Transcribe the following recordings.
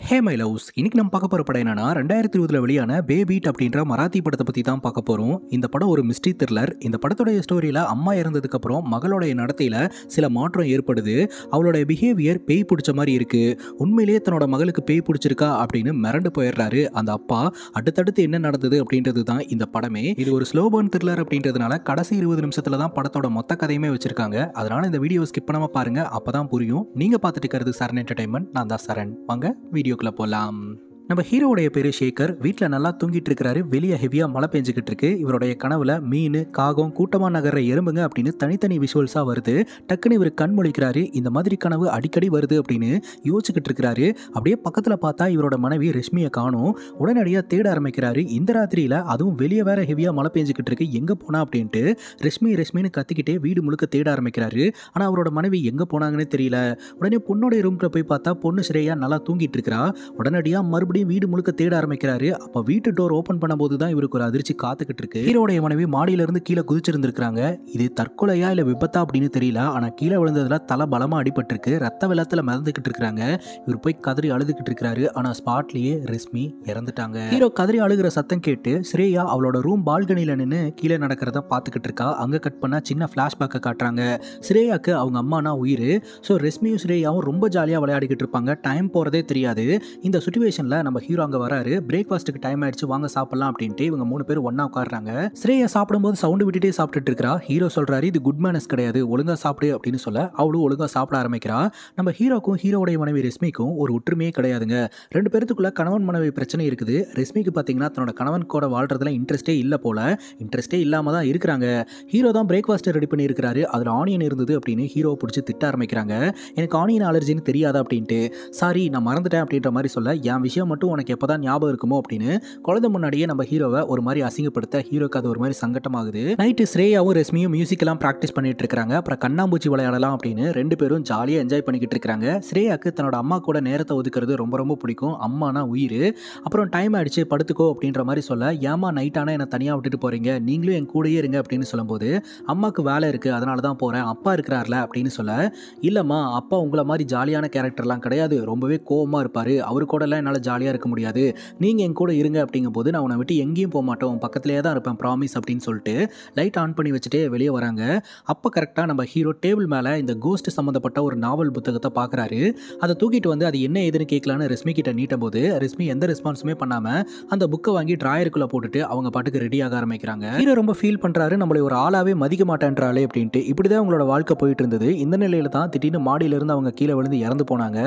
Hey my loves இன்னைக்கு நம்ம பார்க்க போகிற படம் என்னன்னா 2020 வெளியான பேபீட் அப்படின்ற மராத்தி படத்தை பற்றி தான் பார்க்க போகிறோம். இந்த படம் ஒரு மிஸ்ட்ரி த்ரில்லர். இந்த படத்துடைய ஸ்டோரியில் அம்மா இறந்ததுக்கப்புறம் மகளுடைய நடத்தையில் சில மாற்றம் ஏற்படுது. அவளுடைய பிஹேவியர் பேய் பிடிச்ச மாதிரி இருக்கு. உண்மையிலேயே தன்னோட மகளுக்கு பேய் பிடிச்சிருக்கா அப்படின்னு மிரண்டு போயிடுறாரு அந்த அப்பா. அடுத்தடுத்து என்ன நடந்தது அப்படின்றது தான் இந்த படமே. இது ஒரு ஸ்லோ பர்ன் த்ரில்லர் அப்படின்றதுனால கடைசி 20 நிமிஷத்துல தான் படத்தோட மொத்த கதையுமே வச்சிருக்காங்க. அதனால இந்த வீடியோ ஸ்கிப் பண்ணாம பாருங்க, அப்பதான் புரியும். நீங்க பார்த்துட்டு இருக்கிறது சரண் என்டர்டைன்மெண்ட். நான் தான் சரண். வாங்க வீடியோக்குள்ள போலாம். நம்ம ஹீரோவுடைய பேரு சேகர். வீட்டில் நல்லா தூங்கிட்டு இருக்கிறாரு. வெளியே ஹெவியாக மழை பெஞ்சிக்கிட்டு இருக்கு. இவருடைய கனவுல மீன், காகம், கூட்டமாக நகர்ற எறும்புங்க அப்படின்னு தனித்தனி விஷுவல்ஸாக வருது. டக்குன்னு இவர் கண் முழிக்கிறாரு. இந்த மாதிரி கனவு அடிக்கடி வருது அப்படின்னு யோசிச்சுக்கிட்டு இருக்கிறாரு. அப்படியே பக்கத்தில் பார்த்தா இவரோட மனைவி ரஷ்மியை காணும். உடனடியாக தேட ஆரம்பிக்கிறாரு. இந்த ராத்திரியில் அதுவும் வெளியே வேற ஹெவியாக மழை பெஞ்சிக்கிட்டு இருக்கு. எங்கே போனா அப்படின்ட்டு ரஷ்மின்னு கத்திக்கிட்டே வீடு முழுக்க தேட ஆரம்பிக்கிறாரு. ஆனால் அவரோட மனைவி எங்கே போனாங்கன்னு தெரியல. உடனே பொண்ணோட ரூம்ல போய் பார்த்தா பொண்ணு ஸ்ரேயா நல்லா தூங்கிட்டு இருக்கிறா. உடனடியாக மறுபடியும் வீடு முழுக்க தேட ஆரம்பிக்கிறாரு. அப்ப வீட்டு டோர் ஓபன் பண்ணும்போது தான் இவருக்கு ஒரு அதிர்ச்சி காத்துக்கிட்டு இருக்கு. ஹீரோடைய மனைவி மாடியில இருந்து கீழே குதிச்சிருந்திருக்காங்க. இது தற்கொலையா இல்ல விபத்தா அப்படின்னு தெரியல. ஆனா கீழே விழுந்ததுல தலை பலமா அடிபட்டிருக்கு. ரத்த வெள்ளத்துல மிதந்துகிட்டு இருக்காங்க. இவர் போய் கதறி அழுதுகிட்டு இருக்காரு. ஆனா ஸ்பாட்லயே ரஷ்மி இறந்துட்டாங்க. ஹீரோ கதறி அழுகிற சத்தம் கேட்டு ஸ்ரேயா அவளோட ரூம் பால்கனில நின்று கீழே நடக்கிறத பார்த்துக்கிட்டு இருக்கா. அங்க கட் பண்ணா சின்ன பிளாஷ்பேக்கை காட்டுறாங்க. ஸ்ரேயாக்கு அவங்க அம்மானா உயிர். ஸோ ரஷ்மியும் ஸ்ரேயாவும் ரொம்ப ஜாலியாக விளையாடிக்கிட்டு இருப்பாங்க. டைம் போறதே தெரியாது. இந்த சுச்சுவேஷன்ல நம்ம ஹீரோ அங்க வராரு. பிரேக்ஃபாஸ்ட்டுக்கு டைம் ஆயிடுச்சு, வாங்க சாப்பிடலாம் அப்படின்ட்டு இவங்க 3 பேர் ஒண்ணா உட்காடுறாங்க. ஸ்ரேயா சாப்பிடும்போது சவுண்ட் விட்டுட்டே சாப்பிட்டுட்டு இருக்கா. ஹீரோ சொல்றாரு, இது குட் மேனஸ் கிடையாது, ஒழுங்கா சாப்பிடு அப்படின்னு சொல்ல அவளும் ஒழுங்கா சாப்பிட ஆரம்பிக்கிறா. நம்ம ஹீரோக்கும் ஹீரோடைய மனைவி ரஷ்மிக்கும் ஒரு ஒற்றுமையே கிடையாதுங்க. 2 பேருக்குள்ள கணவன் மனைவி பிரச்சனை இருக்குது. ரஷ்மிக்கு பாத்தீங்கன்னா தன்னோட கணவன் கூட வாழ்றதுல இன்ட்ரெஸ்டே இல்ல போல. இன்ட்ரெஸ்டே இல்லாம தான் இருக்கிறாங்க. ஹீரோ தான் பிரேக்ஃபாஸ்ட் ரெடி பண்ணி இருக்காரு. அதுல ஆனியன் இருந்தது அப்படின்னு ஹீரோவை பிடிச்சி திட்ட ஆரம்பிக்கிறாங்க. எனக்கு ஆனியன் அலர்ஜின்னு தெரியாதா அப்படின்ட்டு. சாரி நான் மறந்துட்டேன் அப்படின்ற மாதிரி சொல்ல, என் விஷயம் மட்டும் உனக்கு எப்பதான் ஞாபகம் இருக்குமோ அப்படின்னு குழந்தை முன்னாடியே நம்ம ஹீரோவை ஒரு மாதிரி அசிங்கப்படுத்த ஹீரோக்கு அது ஒரு மாதிரி சங்கட்டமாகுது. நைட்டு ஸ்ரேயாவும் ரஷ்மியும் மியூசிக் எல்லாம் பிராக்டிஸ் பண்ணிட்டு இருக்காங்க. அப்புறம் கண்ணாம்பூச்சி விளையாடலாம் அப்படின்னு 2 பேரும் ஜாலியா என்ஜாய் பண்ணிக்கிட்டு இருக்காங்க. ஸ்ரேயாக்கு தன்னோட அம்மா கூட நேரத்தை ஒதுக்குறது ரொம்ப ரொம்ப பிடிக்கும். அம்மானா உயிர். அப்புறம் டைம் ஆயிடுச்சு படுத்துக்கோ அப்படின்ற மாதிரி சொல்ல, ஏமா நைட் ஆனா என்ன தனியா விட்டுட்டு போறீங்க, நீங்களும் என் கூடயே இருங்க அப்படின்னு சொல்லும்போது, அம்மாக்கு வேலை இருக்கு அதனால தான் போறேன், அப்பா இருக்கிறார்ல அப்படின்னு சொல்ல, இல்லம்மா அப்பா உங்களை மாதிரி ஜாலியான கேரக்டர்லாம் கிடையாது, ரொம்பவே கோவமா இருப்பாரு, அவரு கூட எல்லாம் என்னால் ஜாலியாக இருக்க முடியாது, நீங்கள் என் கூட இருங்க அப்படிங்கும் போது நான் உன்னை விட்டு எங்கேயும் போக மாட்டோம், பக்கத்துலேயே தான் இருப்பேன் ப்ராமிஸ் அப்படின்னு சொல்லிட்டு லைட் ஆன் பண்ணி வச்சுட்டு வெளியே வராங்க. அப்போ கரெக்டாக நம்ம ஹீரோ டேபிள் மேலே இந்த கோஸ்ட் சம்மந்தப்பட்ட ஒரு நாவல் புத்தகத்தை பார்க்குறாரு. அதை தூக்கிட்டு வந்து அது என்ன ஏதுன்னு கேட்கலான்னு ரஷ்மி கிட்ட நீட்டும் போது ரஷ்மி எந்த ரெஸ்பான்ஸுமே பண்ணாமல் அந்த புக்கை வாங்கி ட்ராயருக்குள்ளே போட்டுட்டு அவங்க பாட்டுக்கு ரெடி ஆக ஆரம்பிக்கிறாங்க. ஹீரோ ரொம்ப ஃபீல் பண்ணுறாரு, நம்மளை ஒரு ஆளாவே மதிக்க மாட்டேன்றாளே அப்படின்ட்டு. இப்படி தான் அவங்களோட வாழ்க்கை போயிட்டு இருந்தது. இந்த நிலையில தான் திடீர்னு மாடியிலிருந்து அவங்க கீழே விழுந்து இறந்து போனாங்க.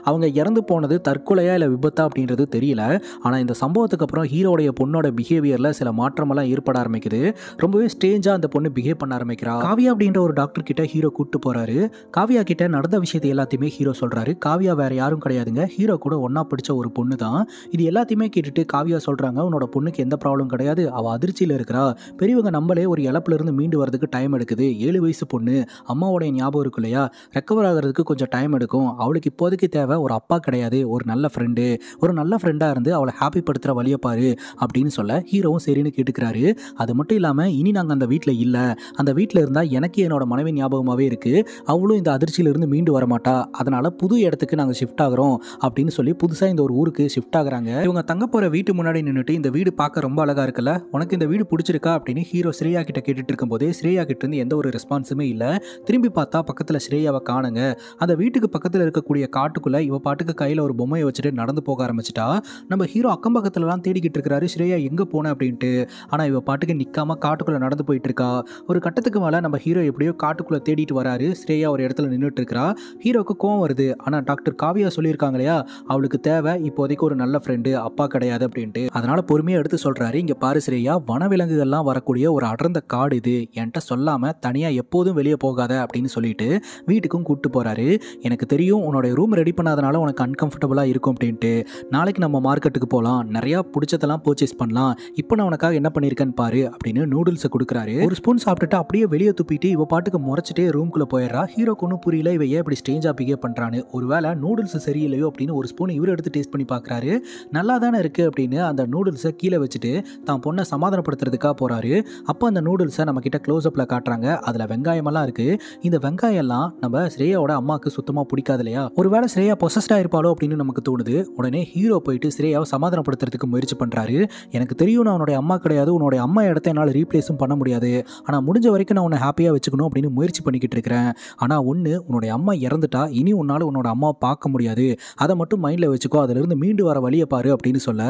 அவங்க இறந்து போனது தற்கொலையா இல்லை விபத்தா அப்படின்றது தெரியல. ஆனால் இந்த சம்பவத்துக்கு அப்புறம் ஹீரோடைய பொண்ணோட பிஹேவியரில் சில மாற்றமெல்லாம் ஏற்பட ஆரம்பிக்குது. ரொம்பவே ஸ்ட்ரேஞ்சாக அந்த பொண்ணு பிஹேவ் பண்ண ஆரம்பிக்கிறா. காவியா அப்படின்ற ஒரு டாக்டர் கிட்ட ஹீரோ கூப்பிட்டு போறாரு. காவியா கிட்ட நடந்த விஷயத்தை எல்லாத்தையுமே ஹீரோ சொல்றாரு. காவியா வேற யாரும் கிடையாதுங்க, ஹீரோ கூட ஒன்னா படிச்ச ஒரு பொண்ணு தான். இது எல்லாத்தையுமே கேட்டுட்டு காவியா சொல்றாங்க, உன்னோட பொண்ணுக்கு எந்த ப்ராப்ளம் கிடையாது, அவ அதிர்ச்சியில் இருக்கிறா, பெரியவங்க நம்மளே ஒரு இழப்புல இருந்து மீண்டு வரதுக்கு டைம் எடுக்குது, 7 வயசு பொண்ணு, அம்மாவோடைய ஞாபகம் இருக்கு இல்லையா, ரெக்கவர் ஆகிறதுக்கு கொஞ்சம் டைம் எடுக்கும், அவளுக்கு இப்போதைக்கு தேவை ஒரு அப்பா கிடையாது, ஒரு நல்ல ஃப்ரெண்டு, ஒரு நல்ல ஃப்ரெண்டாக இருந்து அவளை ஹாப்பி படுத்துகிற வழியை பாரு அப்படின்னு சொல்ல ஹீரோவும் சரின்னு கேட்டுக்கிறாரு. அது மட்டும் இல்லாமல் இனி நாங்கள் அந்த வீட்டில் இல்லை, அந்த வீட்டில் இருந்தால் எனக்கு என்னோட மனைவி ஞாபகமாகவே இருக்குது, அவளும் இந்த அதிர்ச்சியிலிருந்து மீண்டு வரமாட்டா, அதனால் புது இடத்துக்கு நாங்கள் ஷிஃப்ட் ஆகிறோம் அப்படின்னு சொல்லி புதுசாக இந்த ஒரு ஊருக்கு ஷிஃப்ட் ஆகுறாங்க. இவங்க தங்க போகிற வீட்டு முன்னாடி நின்றுட்டு, இந்த வீடு பார்க்க ரொம்ப அழகாக இருக்குல்ல, உனக்கு இந்த வீடு பிடிச்சிருக்கா அப்படின்னு ஹீரோ ஸ்ரேயா கிட்ட கேட்டுட்டு இருக்கும்போதே ஸ்ரேயா கிட்ட இருந்து எந்த ஒரு ரெஸ்பான்ஸுமே இல்லை. திரும்பி பார்த்தா பக்கத்தில் ஸ்ரேயாவை காணுங்க. அந்த வீட்டுக்கு பக்கத்தில் இருக்கக்கூடிய காட்டுக்குள்ளே இவ பாட்டுக்கு கையில் ஒரு பொம்மையை வச்சுட்டு நடந்து போக ஆரம்பிச்சிட்டா. நம்ம ஹீரோ அக்கம் பக்கத்துலலாம் தேடிக்கிட்டு இருக்கிறாரு, ஸ்ரேயா எங்கே போன அப்படின்ட்டு. ஆனால் இவ பாட்டுக்கு நிற்காம காட்டுக்குள்ளே நடந்து போயிட்டு இருக்கா. ஒரு கட்டத்துக்கு மேலே நம்ம ஹீரோ எப்படியோ காட்டுக்குள்ளே தேடிட்டு வராரு. ஸ்ரேயா ஒரு இடத்துல நின்றுட்டு இருக்கிறா. ஹீரோக்கு கோவம் வருது. ஆனால் டாக்டர் காவியா சொல்லியிருக்காங்க இல்லையா, அவளுக்கு தேவை இப்போதைக்கு ஒரு நல்ல ஃப்ரெண்டு, அப்பா கிடையாது அப்படின்ட்டு. அதனால பொறுமையாக எடுத்து சொல்றாரு, இங்கே பாரு ஸ்ரேயா, வனவிலங்குகள்லாம் வரக்கூடிய ஒரு அடர்ந்த காடு இது, என்கிட்ட சொல்லாமல் தனியாக எப்போதும் வெளியே போகாத அப்படின்னு சொல்லிட்டு வீட்டுக்கும் கூப்பிட்டு போறாரு. எனக்கு தெரியும் உன்னோட ரூம் ரெடி பண்ணாதனால உனக்கு அன்கம்ஃபர்டபுளாக இருக்கும் அப்படின்ட்டு. நாளைக்கு நம்ம மார்க்கெட்டுக்கு போகலாம், நிறையா பிடிச்சதெல்லாம் பர்ச்சேஸ் பண்ணலாம், இப்போ நான் உனக்காக என்ன பண்ணியிருக்கேன்னு பாரு அப்படின்னு நூடுல்ஸை கொடுக்குறாரு. ஒரு ஸ்பூன் சாப்பிட்டுட்டு அப்படியே வெளியே துப்பிட்டு இவ பாட்டுக்கு முறைச்சிட்டே ரூம்குள்ளே போயிடுறா. ஹீரோக்கு ஒன்றும் புரியல, இவ ஏன் இப்படி ஸ்ட்ரேஞ்சாக பிஹேவ் பண்ணுறான்னு. ஒருவேளை நூடுல்ஸ் சரியில்லையோ அப்படின்னு ஒரு ஸ்பூன் இவர் எடுத்து டேஸ்ட் பண்ணி பார்க்குறாரு. நல்லா தானே இருக்குது அப்படின்னு அந்த நூடுல்ஸை கீழே வச்சுட்டு தான் பொண்ணை சமாதானப்படுத்துறதுக்காக போகிறாரு. அப்போ அந்த நூடுல்ஸை நம்ம கிட்ட க்ளோஸ்அப்பில் காட்டுறாங்க. அதில் வெங்காயமெல்லாம் இருக்குது. இந்த வெங்காயம்லாம் நம்ம ஸ்ரேயாவோட அம்மாவுக்கு சுத்தமாக பிடிக்காது இல்லையா. ஒருவேளை ஸ்ரேயா பொசஸ்டாக இருப்பாளோ அப்படின்னு நமக்கு தோணுது. உடனே ஹீரோ போயிட்டு ஸ்ரேயாவை சமாதானப்படுத்துறதுக்கு முயற்சி பண்ணுறாரு. எனக்கு தெரியும் நான் உன்னுடைய அம்மா கிடையாது, உன்னுடைய அம்மா இடத்த என்னால் ரீப்ளேஸும் பண்ண முடியாது, ஆனால் முடிஞ்ச வரைக்கும் நான் உன்னை ஹாப்பியாக வச்சுக்கணும் அப்படின்னு முயற்சி பண்ணிக்கிட்டு இருக்கிறேன். ஆனால் ஒன்று, உன்னுடைய அம்மா இறந்துட்டா இனி உன்னால் உன்னோட அம்மாவை பார்க்க முடியாது, அதை மட்டும் மைண்டில் வச்சுக்கோ, அதிலிருந்து மீண்டு வர வழியை பாரு அப்படின்னு சொல்ல,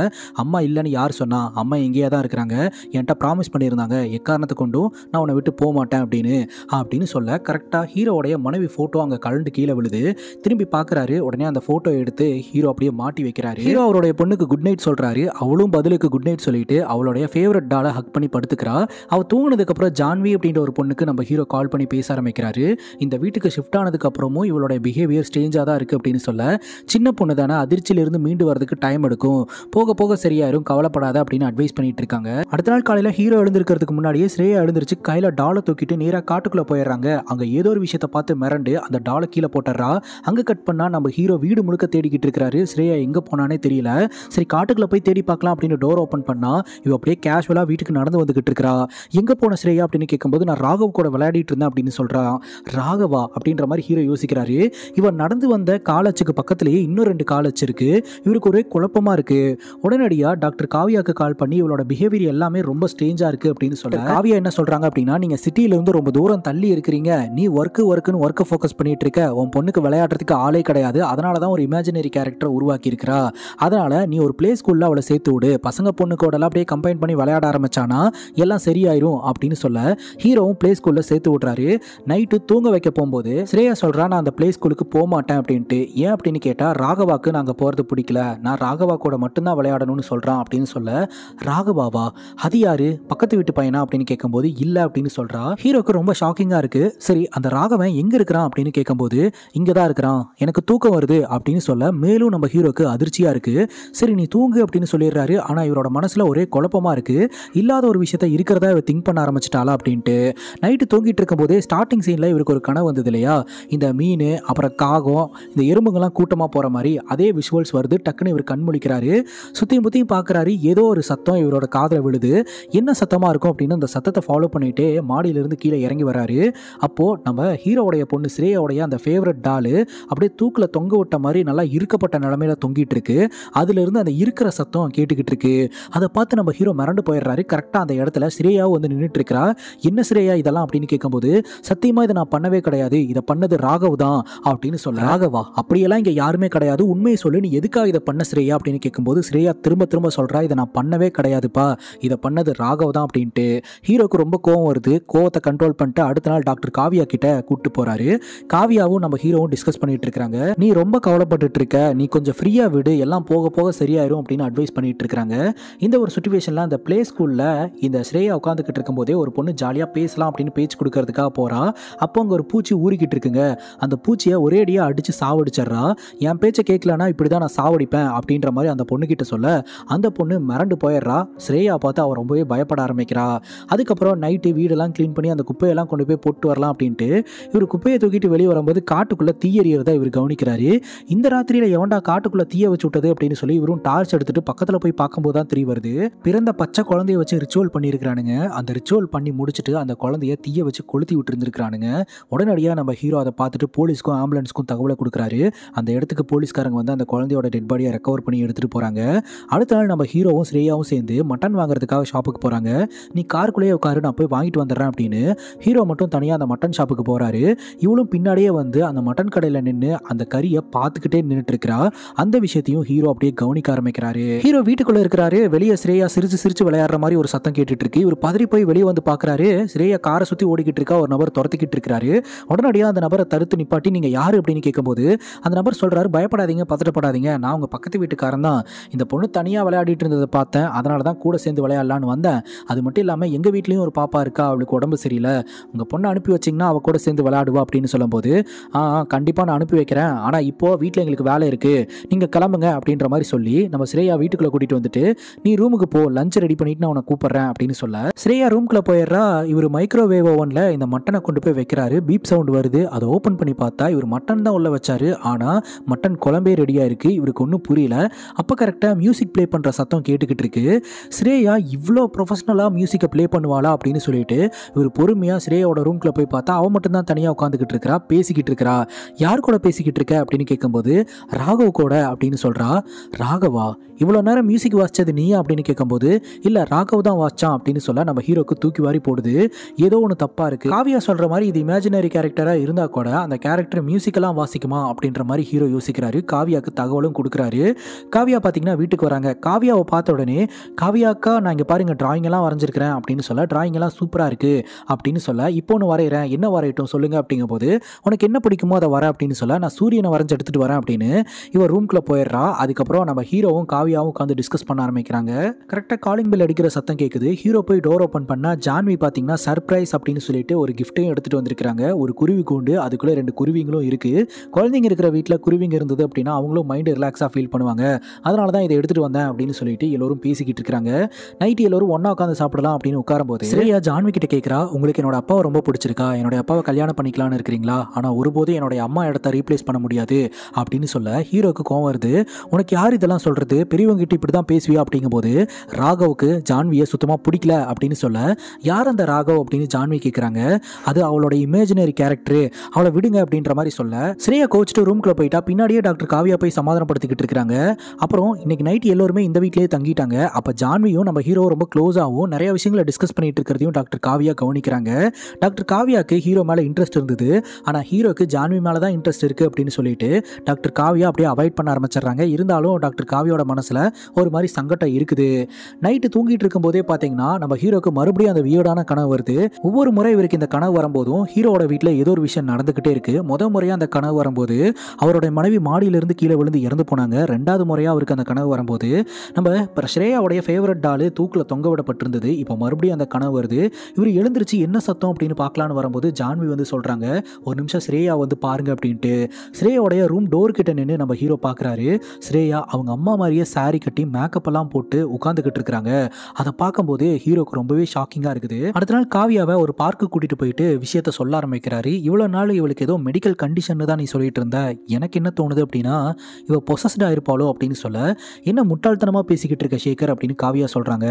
அம்மா இல்லைன்னு யார் சொன்னா, அம்மா எங்கேயே தான் இருக்கிறாங்க, என்கிட்ட ப்ராமிஸ் பண்ணியிருந்தாங்க, எக்காரணத்தை கொண்டும் நான் உன்னை விட்டு போக மாட்டேன் அப்படின்னு சொல்ல கரெக்டாக ஹீரோடைய மனைவி ஃபோட்டோ அங்கே கலண்டு கீழே விழுது. திரும்பி பார்க்குறாரு. உடனே அந்த ஃபோட்டோ எடுத்து ஹீரோ அப்படியே மாட்டி வைக்கிறாரு. ஹீரோ அவருடைய பொண்ணுக்கு குட் நைட் சொல்கிறாரு. அவளும் பதிலுக்கு குட் நைட் சொல்லிட்டு அவளுடைய ஃபேவரட் டாலை ஹக் பண்ணி படுத்துக்கிறா. அவள் தூங்கினதுக்கப்புறம் ஜான்வி அப்படின்ற ஒரு பொண்ணுக்கு நம்ம ஹீரோ கால் பண்ணி பேச ஆரம்பிக்கிறாரு. இந்த வீட்டுக்கு ஷிஃப்ட் ஆனதுக்கப்புறமும் இவளுடைய பிஹேவியர் ஸ்ட்ரேஞ்சாக தான் இருக்குது அப்படின்னு சொல்ல, சின்ன பொண்ணு தானே, அதிர்ச்சியிலிருந்து மீண்டு வரதுக்கு டைம் எடுக்கும், போக போக சரியாயிரும், கவலைப்படாத அப்படின்னு அட்வைஸ் பண்ணிட்டு இருக்காங்க. அடுத்த நாள் காலையில் ஹீரோ எழுந்திருக்கிறதுக்கு முன்னாடியே ஸ்ரேயா எழுந்திருச்சு கையில் டாலை தூக்கிட்டு நேராக காட்டுக்குள்ளே போயிடுறாங்க. அங்கே ஏதோ ஒரு விஷயத்தை பார்த்து மிரண்டு அந்த டாலை கீழே போட்டுறா. அங்கே கட் பண்ணால் நம்ம ஹீரோ வீடு முழுக்க தேடிக்கிட்டு இருக்கிறாரு. ஸ்ரேயா எங்கே போனானே தெரியல. சரி காட்டுக்குள்ளே போய் தேடி பார்க்கலாம் அப்படின்னு டோர் ஓப்பன் பண்ணா இவ அப்படியே கேஷுவலாக வீட்டுக்கு நடந்து வந்துகிட்டு இருக்கிறா. எங்கே போன ஸ்ரேயா அப்படின்னு கேட்கும்போது நான் ராகவ் கூட விளையாடிட்டு இருந்தேன் அப்படின்னு சொல்கிறா. ராகவா அப்படின்ற மாதிரி ஹீரோ யோசிக்கிறாரு. இவன் நடந்து வந்த காலச்சுக்கு பக்கத்துலேயே இன்னும் 2 காலச்சு இருக்கு. இவருக்கு ஒரே குழப்பமா இருக்கு. உடனடியாக டாக்டர் காவியாவுக்கு கால் பண்ணி இவளோட பிஹேவியர் எல்லாமே ரொம்ப ஸ்ட்ரேஞ்சாக இருக்கு அப்படின்னு சொல்ல, காவியா என்ன சொல்றாங்க அப்படின்னா, நீங்க சிட்டியிலிருந்து ரொம்ப தூரம் தள்ளி இருக்கிறீங்க, நீ ஒர்க்கு ஃபோக்கஸ் பண்ணிட்டு இருக்க, உன் பொண்ணுக்கு விளையாடுறதுக்கு ஆளே கிடையாது, அதனால தான் ஒரு இமேஜினரி கேரக்டர் உருவாக்கி இருக்கிறா, அதனால நீ ஒரு பிளே ஸ்கூல்ல அவளை சேர்த்து விடு, பசங்க பொண்ணுக்கோடலாம் அப்படியே கம்பைன் பண்ணி விளையாட ஆரம்பிச்சானா எல்லாம் சரியாயிரும் அப்படின்னு சொல்ல ஹீரோவும் பிளே ஸ்கூல்ல சேர்த்து விடுறாரு. நைட்டு தூங்க வைக்க போகும்போது ஸ்ரேயா சொல்றா நான் அந்த பிளே ஸ்கூலுக்கு போக மாட்டேன் அப்படின்ட்டு. ஏன் அப்படின்னு கேட்டா, ராகவாக்கு நாங்க போறது பிடிக்கல, நான் ராகவா கூட மட்டும்தான் விளையாடணும்னு சொல்றான் அப்படின்னு சொல்ல, ராகவாவா அது யாரு, பக்கத்து வீட்டு பையனா அப்படின்னு கேட்கும்போது இல்ல அப்படின்னு சொல்றா. ஹீரோக்கு ரொம்ப ஷாக்கிங்கா இருக்கு. சரி அந்த ராகவன் எங்க இருக்கிறான் அப்படின்னு கேட்கும்போது இங்கதான் இருக்கிறான், எனக்கு தூக்கம் வருது அப்படின்னு சொல்ல, மேலும் நம்ம ஹீரோக்கு அதிர்ச்சியா இருக்கு. சரி நீ தூங்கு அப்படின்னு சொல்லிடுறாரு. ஆனா இவரோட மனசுல ஒரே குழப்பமா இருக்கு. இல்லாத ஒரு விஷயத்த இருக்கிறதா இவ திங்க் பண்ண ஆரம்பிச்சிட்டாளா அப்படின்ட்டு. நைட்டு தூங்கிட்டு இருக்கும் போதே ஸ்டார்டிங் சீன்ல இவருக்கு ஒரு கனவு வந்தது இல்லையா, இந்த மீன் அப்புறம் காகம் இந்த எறும்புங்கெல்லாம் கூட்டமா போற மாதிரி அதே விஷுவல்ஸ் வருது. டக்குன்னு இவர் கண் முழிக்கிறாரு. சுத்தியும் முத்தியும் பார்க்குறாரு. ஏதோ ஒரு சத்தம் இவரோட காதில் விழுது. என்ன சத்தமாக இருக்கும் அப்படின்னு அந்த சத்தத்தை ஃபாலோ பண்ணிட்டு மாடியிலிருந்து கீழே இறங்கி வராரு. அப்போது நம்ம ஹீரோவுடைய பொண்ணு ஸ்ரேயாவுடைய அந்த ஃபேவரட் டாலு அப்படியே தூக்கில் தொங்க விட்ட மாதிரி நல்லா இருக்கப்பட்ட நிலமையில தொங்கிட்டு இருக்கு. அதுலேருந்து அந்த இருக்கிற சத்தம் கேட்டுக்கிட்டு இருக்கு. அதை பார்த்து நம்ம ஹீரோ மிரண்டு போயிடுறாரு. கரெக்டாக அந்த இடத்துல ஸ்ரேயாவும் வந்து நின்றுட்டு இருக்கிறா. என்ன ஸ்ரேயா இதெல்லாம் அப்படின்னு கேட்கும்போது, சத்தியமாக இதை நான் பண்ணவே கிடையாது, இதை பண்ணது ராகவ் தான் அப்படின்னு சொல்ல, ராகவா அப்படியெல்லாம் இங்கே யாருமே கிடையாது, உண்மையை சொல்லு, நீ எதுக்காக இதை பண்ண ஸ்ரேயா அப்படின்னு கேட்கும்போது ஸ்ரேயா திரும்ப சொல்றா, இதை நான் பண்ணவே கிடையாதுப்பா, இதை பண்ணது ராகவ் தான் அப்படின்ட்டு. ஹீரோக்கு ரொம்ப கோவம் வருது. கோவத்தை கண்ட்ரோல் பண்ணிட்டு அடுத்த நாள் டாக்டர் காவியா கிட்ட கூப்பிட்டு போறாரு. காவியாவும் நம்ம ஹீரோவும் டிஸ்கஸ் பண்ணிட்டு இருக்காங்க. நீ ரொம்ப கவலைப்பட்டு இருக்க, நீ கொஞ்சம் ஃப்ரீயா விடு, எல்லாம் போக போக சரியாயிரும் அப்படின்னு அட்வைஸ் பண்ணிட்டு இருக்காங்க. இந்த ஒரு சிச்சுவேஷன்ல அந்த பிளே ஸ்கூல்ல இந்த ஸ்ரேயா உட்காந்துக்கிட்டு இருக்கும்போதே ஒரு பொண்ணு ஜாலியா பேசலாம் அப்படின்னு பேச்சு கொடுக்கறதுக்காக போறா. அப்போ அங்க ஒரு பூச்சி ஊறிக்கிட்டு இருக்குங்க. அந்த பூச்சியை ஒரேடியா அடிச்சு சாவடிச்சிடறா. என் பேச்சை கேட்கலன்னா இப்படிதான் நான் சாவடிப்பேன் அப்படின்ற மாதிரி அந்த பொண்ணு கிட்ட சொல்ல, அந்த பொண்ணு மிரண்டு போயிடுறா. ஸ்ரேயா பார்த்து அவ ரொம்பவே பயப்பட ஆரம்பிக்கிறா. அதுக்கப்புறம் நைட்டு வீடெல்லாம் க்ளீன் பண்ணி அந்த குப்பையெல்லாம் கொண்டு போய் போட்டு வரலாம் அப்படின்ட்டு இவர் குப்பையை தூக்கிட்டு வெளியே வரும்போது காட்டுக்குள்ள தீயறியறதை இவர் கவனிக்கிறாரு. இந்த ராத்திரியில எவன்டா காட்டுக்குள்ள தீய வச்சு விட்டது அப்படின்னு சொல்லி இவரும் டார்ச் எடுத்துட்டு பக்கத்துல போய் பார்க்கும்போது தான் தெரிய வருது. பிறந்த பச்சை குழந்தைய வச்சு ரிச்சுவல் பண்ணியிருக்கிறானுங்க. அந்த ரிச்சுவல் பண்ணி முடிச்சுட்டு அந்த குழந்தைய தீய வச்சு கொளுத்தி விட்டு இருந்திருக்கானுங்க. உடனடியாக நம்ம ஹீரோ அதை பார்த்துட்டு போலீஸ்க்கும் ஆம்புலன்ஸ்க்கும் தகவலை கொடுக்குறாரு. அந்த இடத்துக்கு போலீஸ்காரங்க வந்து அந்த குழந்தையோட டெட் பாடியை ரெக்கவர் பண்ணி எடுத்துட்டு போறாங்க. அடுத்த நாள் நம்ம ஹீரோவும் ஸ்ரேயாவும் சேர்ந்து மட்டன் வாங்குறதுக்காக ஷாப்புக்கு போறாங்க. நீ காருக்குள்ளேயே உட்காரு, நான் போய் வாங்கிட்டு வந்துடுறேன் அப்படின்னு ஹீரோ மட்டும் தனியாக அந்த மட்டன் ஷாப்புக்கு போறாரு. இவளும் பின்னாடியே வந்து அந்த மட்டன் கடையில் நின்று அந்த கறியை பார்த்துக்கிட்டே நின்றுட்டு இருக்கிறா. அந்த விஷயத்தையும் ஹீரோ அப்படியே கவனிக்க ஆரம்பிக்கிறாரு. ஹீரோ வீட்டுக்குள்ள இருக்கிறாரு. வெளியே ஸ்ரேயா சிரிச்சு விளையாடுற மாதிரி ஒரு சத்தம் கேட்டுட்டு இருக்கு. இவர் பதறி போய் வெளியே வந்து பார்க்குறாரு. ஸ்ரேயா காரை சுற்றி ஓடிக்கிட்டு இருக்கா. ஒரு நபர் துரத்திக்கிட்டு இருக்கிறாரு. உடனடியாக அந்த நபரை தடுத்து நிப்பாட்டி நீங்க யாரு அப்படின்னு கேட்கும்போது அந்த நபர் சொல்றாரு, பயப்படாதீங்க, பதட்டப்படாதீங்க, நான் உங்க பக்கத்து வீட்டுக்காரன் தான். இந்த பொண்ணு தனியா விளையாடிட்டு இருந்ததை பார்த்தேன், அதனால தான் கூட சேர்ந்து விளையாடலான்னு வந்தேன். அது மட்டும் இல்லாமல் எங்க வீட்லயும் ஒரு பாப்பா இருக்கா, அவளுக்கு உடம்பு சரியில்லை, உங்க பொண்ணை அனுப்பி வச்சிங்கன்னா அவ கூட சேர்ந்து விளையாடுவா அப்படின்னு சொல்லும்போது, கண்டிப்பா நான் அனுப்பி வைக்கிறேன், ஆனா இப்போ வீட்டில் எங்களுக்கு வேலை இருக்கு, நீங்க கிளம்புங்க அப்படின்ற மாதிரி சொல்லி நம்ம ஸ்ரேயா வீட்டுக்குள்ள கூட்டிட்டு வந்துட்டு நீ ரூமுக்கு போ, லஞ்ச் ரெடி பண்ணிட்டு நான் உன்னை கூப்பிடுறேன் அப்படின்னு சொல்ல ஸ்ரேயா ரூம்குள்ள போயிடுறா. இவர் மைக்ரோவேவ் ஓவன்ல இந்த மட்டனை கொண்டு போய் வைக்கிறாரு. பீப் சவுண்ட் வருது. அதை ஓபன் பண்ணி பார்த்தா இவர் மட்டன் தான் உள்ள வச்சாரு. ஆனா மட்டன் குழம்பே ரெடியா இருக்கு. இவருக்கு ஒன்றும் புரியல. அப்போ கரெக்டாக மியூசிக் ப்ளே பண்ணுற சத்தம் கேட்டுக்கிட்டு இருக்கு. ஸ்ரேயா இவ்வளோ ப்ரொஃபஷனலாக மியூசிக்கை ப்ளே பண்ணுவாளா அப்படின்னு சொல்லிட்டு இவர் பொறுமையாக ஸ்ரேயாவோட ரூம்குள்ள போய் பார்த்தா அவன் மட்டும்தான் தனியாக உட்காந்துக்கிட்டு இருக்கிறா, பேசிக்கிட்டு இருக்கிறா. யார் கூட பேசிக்கிட்டு இருக்க அப்படின்னு கேட்கும்போது ராகவ் கூட அப்படின்னு சொல்கிறா. ராகவா, இவ்வளோ நேரம் மியூசிக் வாசிச்சது நீயா அப்படின்னு கேட்கும்போது இல்லை ராகவ் தான் வாசிச்சான் அப்படின்னு சொல்ல நம்ம ஹீரோக்கு தூக்கி வாரி போடுது. ஏதோ ஒன்று தப்பாக இருக்குது. காவியா சொல்கிற மாதிரி இது இமேஜினரி கேரக்டராக இருந்தால் கூட அந்த கேரக்டர் மியூசிக்கெல்லாம் வாசிக்குமா அப்படின்ற மாதிரி ஹீரோ யோசிக்கிறாரு. காவியாவுக்கு தகவலும் கொடுக்குறாரு. காவியா பார்த்தீங்கன்னா வீட்டுக்கு வராங்க. காவியாவை பார்த்த உடனே காவியாக்கா நான் இங்கே பாருங்க டிராயிங் எல்லாம் வரைஞ்சிருக்கிறேன் அப்படின்னு சொல்ல, டிராயிங் எல்லாம் சூப்பராக இருக்குது அப்படின்னு சொல்ல, இப்போ ஒன்று வரைகிறேன், என்ன வரையட்டும் சொல்லுங்க அப்படிங்கும் போது உனக்கு என்ன பிடிக்குமோ அதை வர அப்படின்னு சொல்ல, நான் சூரியனை வரைஞ்சி எடுத்துகிட்டு வரேன் அப்படின்னு இவன் ரூம்குள்ளே போயிடுறா. அதுக்கப்புறம் நம்ம ஹீரோவும் காவியாவும் உட்காந்து டிஸ்கஸ் பண்ண ஆரம்பிக்கிறாங்க. கரெக்டாக காலிங் பெல் அடிக்கிற சத்தம் கேட்குது. ஹீரோ போய் டோர் ஓப்பன் பண்ணால் ஜான்வி பார்த்தீங்கன்னா சர்ப்ரைஸ் அப்படின்னு சொல்லிட்டு ஒரு கிஃப்ட்டையும் எடுத்துகிட்டு வந்திருக்காங்க. ஒரு குருவி கூண்டு, அதுக்குள்ளே 2 குருவிங்களும் இருக்குது. குழந்தைங்க இருக்கிற வீட்டில் குருவிங்க இருந்தது அப்படின்னா அவங்களும் மைண்டு ரிலாக்ஸாக ஃபீல் பண்ணுவாங்க. அதனால தான் இதை எடுத்துகிட்டு வந்தேன் அப்படின்னு சொல்லிட்டு எல்லோரும் பேசிக்கிட்டு இருக்காங்க. நைட்டு எல்லோரும் ஒன்றா உட்காந்து சாப்பிடலாம் அப்படின்னு உட்காரும்போது ஸ்ரேயா ஜான்வி கிட்ட கேட்குறா, உங்களுக்கு என்னோட அப்பாவை ரொம்ப பிடிச்சிருக்கா, என்னோட அப்பாவை கல்யாணம் பண்ணிக்கலாம்னு இருக்கிறீங்களா, ஆனால் ஒருபோதும் என்னோட அம்மா இடத்த ரீப்ளேஸ் பண்ண முடியாது அப்படின்னு சொல்ல ஹீரோக்கு கோவம் வருது. உனக்கு யார் இதெல்லாம் சொல்கிறது, பெரியவங்க கிட்ட இப்படி தான் பேசுவியா அப்படிங்கும்போது ராகவுக்கு ஜான்வியை சுத்தமாக பிடிக்கல அப்படின்னு சொல்ல, யார் அந்த ராகவ் அப்படின்னு ஜான்வி கேட்குறாங்க. அது அவளோட இமேஜினரி கேரக்டரு, அவளை விடுங்க அப்படின்ற மாதிரி சொல்ல ஸ்ரேயா கோச்சிட்டு ரூம்குள்ளே போயிட்டா. பின்னாடியே டாக்டர் காவியா போய் சமாதானப்படுத்திக்கிட்டு இருக்காங்க. அப்புறம் இன்னைக்கு நைட் எல்லோருமே இந்த வீட்டிலேயே தங்கிட்டாங்க. அப்போ ஜான்வியும் நம்ம ஹீரோ ரொம்ப க்ளோஸாகவும் நிறைய விஷயங்களை டிஸ்கஸ் பண்ணிட்டு இருக்கிறதையும் டாக்டர் காவியா கவனிக்கிறாங்க. டாக்டர் காவியாவுக்கு ஹீரோ மேலே இன்ட்ரெஸ்ட் இருந்தது, ஆனால் ஹீரோக்கு ஜான்வி மேலே தான் இன்ட்ரெஸ்ட் இருக்குது அப்படின்னு சொல்லிட்டு டாக்டர் காவியா அப்படியே அவாய்ட் பண்ண ஆரம்பிச்சிடுறாங்க. இருந்தாலும் டாக்டர் காவியோட மனசில் ஒரு மாதிரி சங்கடம் இருக்குது. நைட்டு தூங்கிட்டு இருக்கும்போதே பார்த்தீங்கன்னா நம்ம ஹீரோக்கு மறுபடியும் அந்த வியர்டான கனவு வருது. ஒவ்வொரு முறை இவருக்கு இந்த கனவு வரும்போதும் ஹீரோட வீட்டில் ஏதோ ஒரு விஷயம் நடந்துகிட்டே இருக்கு. முதல் முறையாக அந்த கனவு வரும்போது அவருடைய மனைவி மாடியிலிருந்து கீழே விழுந்து இறந்து போனாங்க. 2வது முறையாக அவருக்கு அந்த கனவு வரும்போது நம்ம ஸ்ரேயாவுடைய ஃபேவரட் டால் தூக்கில் தொங்க விடப்பட்டிருந்தது. இப்போ மறுபடியும் அந்த கனவு வருது. இவர் எழுந்திருச்சு என்ன சத்தம் அப்படின்னு பார்க்கலான்னு வரும்போது ஜான்வி வந்து சொல்கிறாங்க, ஒரு நிமிஷம் ஸ்ரேயா வந்து பாருங்க அப்படின்ட்டு. ஸ்ரேயாவுடைய ரூம் டோர் கிட்ட நின்று நம்ம ஹீரோ பார்க்குறாரு. ஸ்ரேயா அவங்க அம்மா மாதிரியே சாரி கட்டி மேக்கப் எல்லாம் போட்டு உட்காந்துக்கிட்டு இருக்கிறாங்க. அதை பார்க்கும்போது ஹீரோக்கு ரொம்பவே ஷாக்கிங்காக இருக்குது. அடுத்த நாள் காவியாவை ஒரு பார்க்கு கூட்டிகிட்டு போயிட்டு விஷயத்த சொல்ல ஆரம்பிக்கிறாரு. இவ்வளோ நாள் இவளுக்கு ஏதோ மெடிக்கல் கண்டிஷன் தான் நீ சொல்லிட்டு இருந்த, எனக்கு என்ன தோணுது அப்படின்னா இவ பொசஸ்டாக இருப்பாளோ அப்படின்னு சொல்ல, என்ன முட்டாள்தனமாக பேசிக்கிட்டு இருக்க சேகர் அப்படின்னு காவியா சொல்கிறாங்க.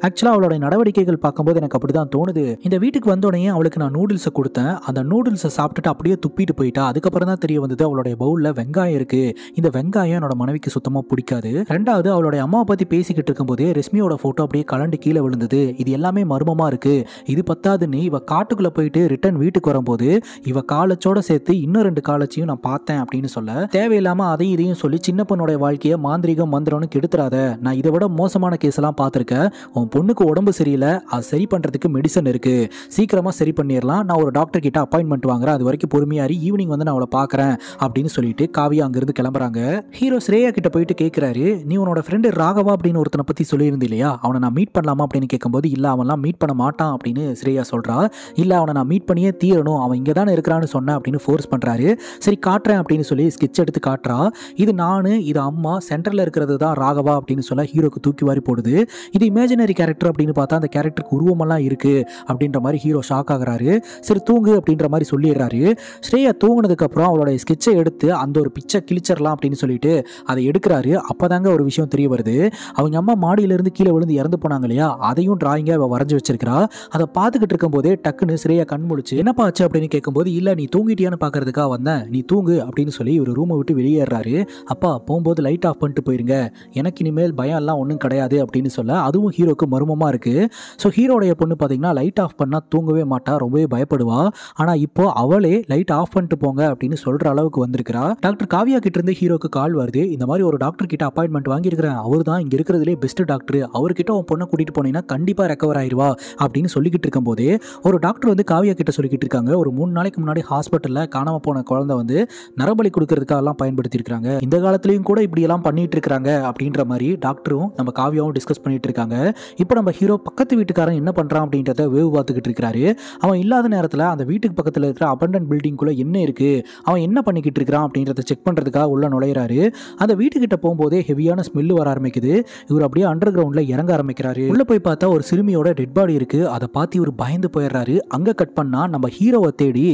ஆக்சுவலாக அவளோட நடவடிக்கைகள் பார்க்கும்போது எனக்கு அப்படி தான் தோணுது. இந்த வீட்டுக்கு வந்தோடனே அவளுக்கு நான் நூடுல்ஸை கொடுத்தேன், அந்த நூடுல்ஸை சாப்பிட்டுட்டு அப்படியே துப்பிட்டு போயிட்டா. அதுக்கப்புறம் தான் தெரிய வந்தது அவளுடைய பவுலில் வெங்காயம் இருக்குது. இந்த வெங்காயம் என்னோட மனைவிக்கு சுத்தமாக பிடிக்காது. 2வது அவளுடைய அம்மாவை பற்றி பேசிக்கிட்டு இருக்கும்போதே ரெஸ்மியோட ஃபோட்டோ அப்படியே கலண்டு கீழே விழுந்தது. இது எல்லாமே மர்மமாக இருக்குது. இது பத்தாதுன்னு இவ காட்டுக்குள்ளே போயிட்டு ரிட்டர்ன் வீட்டுக்கு வரும்போது இவ காலச்சோட சேர்த்து இன்னும் 2 காலச்சையும் நான் பார்த்தேன் அப்படின்னு சொல்ல, தேவையில்லாமல் அதையும் இதையும் சொல்லி சின்ன பொண்ணோட வாழ்க்கையை மாந்திரிகம் மந்திரம்னு கெடுத்துறாத. நான் இதை விட மோசமான கேஸ் எல்லாம் பார்த்துருக்கேன். உன் பொண்ணுக்கு உடம்பு சரியில்லை, அது சரி பண்ணுறதுக்கு மெடிசன் இருக்குது, சீக்கிரமாக சரி பண்ணிடலாம். நான் ஒரு டாக்டர் கிட்ட அப்பாயின்மெண்ட் வாங்குறேன், அது வரைக்கும் பொறுமையாரி ஈவினிங் வந்து நான் அவளை பார்க்குறேன் அப்படின்னு சொல்லிட்டு காவியா அங்கேருந்து கிளம்புறாங்க. ஹீரோ ஸ்ரேயா கிட்ட போயிட்டு கேட்குறாரு, நீ உன்னோட ஃப்ரெண்டு ராகவா அப்படின்னு ஒருத்தனை பற்றி சொல்லியிருந்து இல்லையா, அவனை நான் மீட் பண்ணலாமா அப்படின்னு கேட்கும்போது இல்லை அவன்லாம் மீட் பண்ண மாட்டான் அப்படின்னு ஸ்ரேயா சொல்கிறா. இல்லை அவனை நான் மீட் பண்ணியே தீரணும், அவன் இங்கே தானே இருக்கிறான்னு சொன்னேன் அப்படின்னு ஃபோர்ஸ் பண்ணுறாரு. சரி காட்டுறேன் அப்படின்னு சொல்லி ஸ்கெட்ச் எடுத்து காட்டுறா. இது நான், இது அம்மா, சென்டரில் இருக்கிறது தான் ராகவா அப்படின்னு சொல்ல ஹீரோக்கு தூக்கி வாரி போடுது. இது இமேஜினரி கேரக்டர் அப்படின்னு பார்த்தா அந்த கேரக்டருக்கு உருவமெல்லாம் இருக்குது அப்படின்ற மாதிரி ஹீரோ ஷாக் ஆகுறாரு. சரி தூங்கு அப்படின்ற மாதிரி சொல்லிடுறாரு. ஸ்ரேயா தூங்கினதுக்கப்புறம் அவளோட ஸ்கெட்சை எடுத்து அந்த ஒரு பிச்சை கிழிச்சிடலாம் அப்படின்னு சொல்லிட்டு அதை எடுக்கிறாரு. அப்போதாங்க ஒரு விஷயம் தெரிய வருது. அவங்க அம்மா மாடியிலிருந்து கீழே விழுந்து இறந்து போனாங்க இல்லையா, அதையும் டிராயிங்காக அவள் வரைஞ்சி வச்சிருக்கிறா. அதை பார்த்துக்கிட்டு இருக்கும்போதே டக்குன்னு ஸ்ரேயா கண் முழிச்சு என்னப்பா ஆச்சு அப்படின்னு கேட்கும்போது இல்லை நீ தூங்கிட்டியான்னு பார்க்கறதுக்காக வந்தேன், நீ தூங்கு அப்படின்னு சொல்லி ஒரு ரூமை விட்டு வெளியேறாரு. அப்பா போகும்போது லைட் ஆஃப் பண்ணிட்டு போயிருங்க, எனக்கு இனிமேல் பயம் எல்லாம் ஒன்றும் கிடையாது அப்படின்னு சொல்ல, அதுவும் ஹீரோக்கு மர்மமாக இருக்குது. ஸோ ஹீரோடைய பொண்ணு பார்த்தீங்கன்னா லைட் ஆஃப் பண்ணால் தூங்கவே மாட்டா, ரொம்பவே பயப்படுவா. ஆனால் இப்போ அவளே லைட் ஆஃப் பண்ணிட்டு போங்க அப்படின்னு சொல்கிற அளவுக்கு வந்திருக்கிறா. டாக்டர் காவியா கிட்ட இருந்து ஹீரோக்கு கால் வருது. இந்த மாதிரி ஒரு டாக்டர் கிட்ட அப்பாயின்மெண்ட் வாங்கியிருக்கிறேன், அவர் தான் இங்கே இருக்கிறதுலே பெஸ்ட் டாக்டர், அவர்கிட்ட உன் பொண்ணை கூட்டிகிட்டு போனீங்கன்னா கண்டிப்பாக ரெக்கவர் ஆயிடுவா அப்படின்னு சொல்லிக்கிட்டு இருக்கும்போதே ஒரு டாக்டர் வந்து காவியா கிட்ட சொல்லிக்கிட்டு இருக்காங்க, ஒரு 3 நாளைக்கு முன்னாடி ஹாஸ்பிட்டலில் காணாமல் போன குழந்தை வந்து நரபலி கொடுக்கறதுக்காகலாம் பயன்படுத்தியிருக்காங்க, இந்த காலத்துலையும் கூட இப்படியெல்லாம் பண்ணிட்டு இருக்காங்க அப்படின்ற மாதிரி டாக்டரும் நம்ம காவியாவும் டிஸ்கஸ் பண்ணிட்டு இருக்காங்க. இப்போ நம்ம ஹீரோ பக்கத்து வீட்டுக்காரன் என்ன பண்ணுறான் அப்படின்றத வேவு பார்த்துக்கிட்டு இருக்கிறாரு. அவன் இல்லாத நேரத்தில் அந்த வீட்டுக்கு பக்கத்தில் இருக்கிற அபண்டன்ட் பில்டிங்குள்ளே என்ன இருக்குது, அவன் என்ன பண்ணிக்கிட்டு இருக்கிறான் அப்படின்றத செக் பண்ணுறதுக்காக உள்ள நுழையிறாரு. அந்த வீட்டுக்கிட்ட போகும்போதே ஹெவியான ஸ்மெல் வர ஆரம்பிக்குது. இவர் அப்படியே அண்டர் கிரவுண்ட்ல இறங்க ஆரம்பிக்கிறாரு. உள்ள போய் பார்த்தா ஒரு சிறுமியோட டெட் பாடி இருக்கு. அதை பார்த்து இவர் பயந்து போயிடுறாரு. அங்க கட் பண்ணா நம்ம ஹீரோவை தேடி